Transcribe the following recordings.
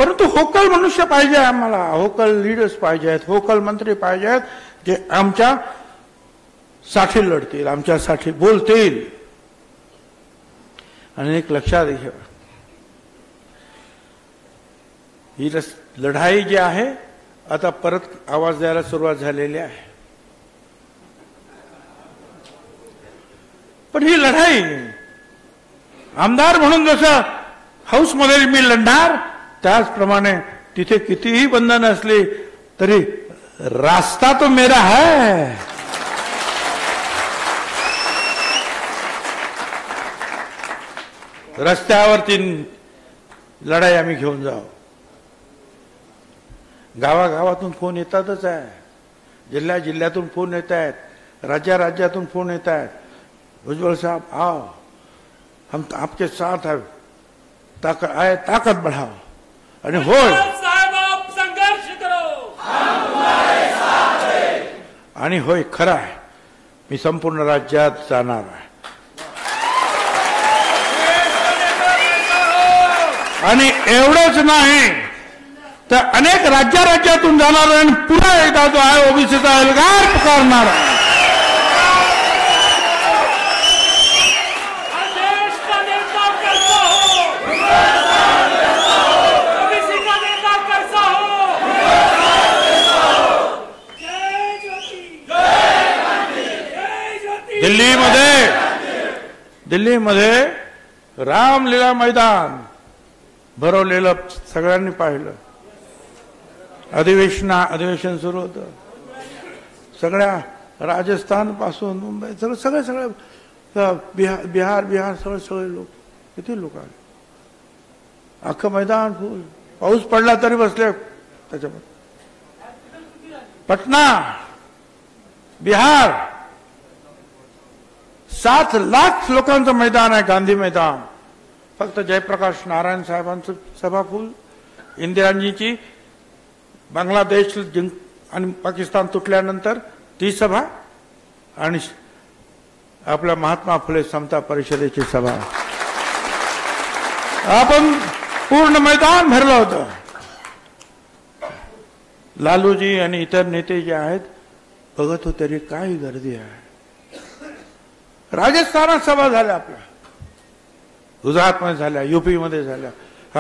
परंतु होकल मनुष्य पाहिजे आम्हाला, होकल लीडर्स पाहिजे आहेत, होकल मंत्री पाहिजे आहेत, जे आमच्या साठी लढतील, आमच्यासाठी बोलतील. आणि एक लक्षात घ्या, ही लढाई जी आहे आता परत आवाज द्यायला सुरुवात झालेली आहे. पण ही लढाई आमदार म्हणून जसं हाऊसमध्ये मी लढणार, त्याचप्रमाणे तिथे कितीही बंधन असली तरी रास्ता तो मेरा है. रस्त्यावरती लढाई आम्ही घेऊन जाऊ. गावागावातून फोन येतातच आहे, जिल्ह्यातून फोन येत आहेत, राज्यातून फोन येत आहेत. भुजबळ साहब आओ, हम आपके साथ है, ताकत बढ़ाओ. आणि होय संघर्ष करो, आणि होय खरं आहे, मी संपूर्ण राज्यात जाणार आहे. आणि एवढंच नाही तर अनेक राज्यातून जाणार आणि पुन्हा एकदा जो आहे ओबीसीचा एल्गार पुकारणार आहे. दिल्लीमध्ये रामलीला मैदान भरवलेलं सगळ्यांनी पाहिलं. अधिवेशन सुरू होतं. सगळ्या राजस्थान पासून मुंबई सगळे बिहार सगळे लोक, किती लोक आले. अख्खं मैदान फुल. पाऊस पडला तरी बसले त्याच्यामध्ये. पटना, बिहार 7 लाख लोकांचं मैदान आहे, गांधी मैदान. फक्त जयप्रकाश नारायण साहेबांचं सभा फुल. इंदिराजीची बांगलादेश आणि पाकिस्तान तुटल्यानंतर ती सभा, आणि आपल्या महात्मा फुले समता परिषदेची सभा. आपण पूर्ण मैदान भरलं होतं. लालूजी आणि इतर नेते जे आहेत बघत होते, तरी काय गर्दी आहे. राजस्थानात सभा झाल्या, आपल्या गुजरातमध्ये झाल्या, युपी मध्ये झाल्या,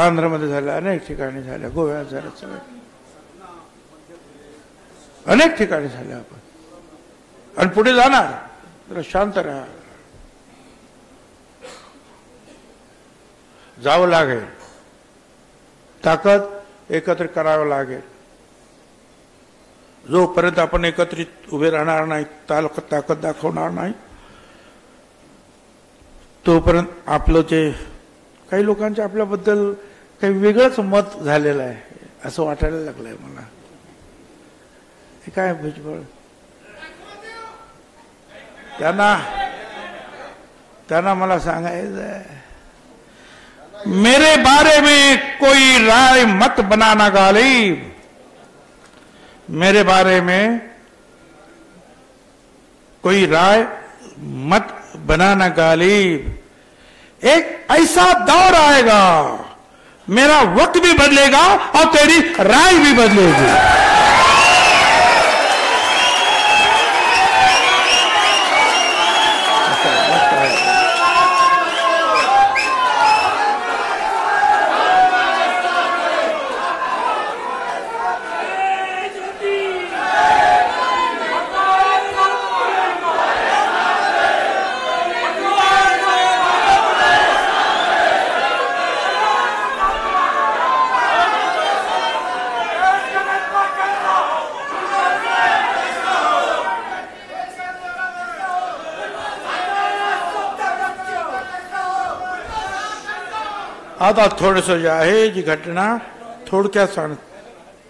आंध्रमध्ये झाल्या, अनेक ठिकाणी झाल्या, गोव्यात झाल्या, सगळ्या अनेक ठिकाणी झाल्या. आपण आणि पुढे जाणार. तर शांत राहा, जावं लागेल, ताकद एकत्रित करावं लागेल. जोपर्यंत आपण एकत्रित उभे राहणार नाही, ताकद दाखवणार नाही, तोपर्यंत आपलं जे काही लोकांचे आपल्याबद्दल काही वेगळंच मत झालेलं आहे असं वाटायला लागलंय मला. हे काय भुजबळ, त्यांना मला सांगायचं आहे, मेरे बारे में कोई राय मत बनाना गालिब. मेरे बारे में कोई राय मत बनाना गालिब. एक ऐसा दौर आएगा, मेरा वक्त भी बदलेगा और तेरी राय भी बदलेगी. आता थोडस जे आहे, जी घटना थोडक्यात सांग.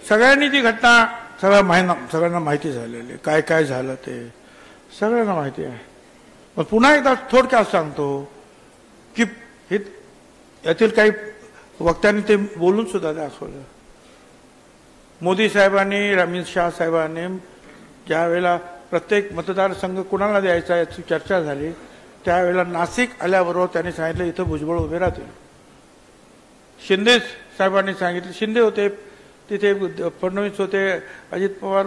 सगळ्यांनी ती घटना सगळ्यांना माहिती झालेली, काय काय झालं ते सगळ्यांना माहिती आहे. पण पुन्हा एकदा थोडक्यात सांगतो की यातील काही वक्त्यांनी ते बोलून सुद्धा दाखवलं. मोदी साहेबांनी, अमित शाह साहेबांनी ज्या वेळेला प्रत्येक मतदारसंघ कुणाला द्यायचा याची चर्चा झाली, त्यावेळेला नाशिक आल्याबरोबर त्यांनी सांगितलं इथं भुजबळ उभे राहतील. शिंदे साहेबांनी सांगितलं. शिंदे होते तिथे, फडणवीस होते, अजित पवार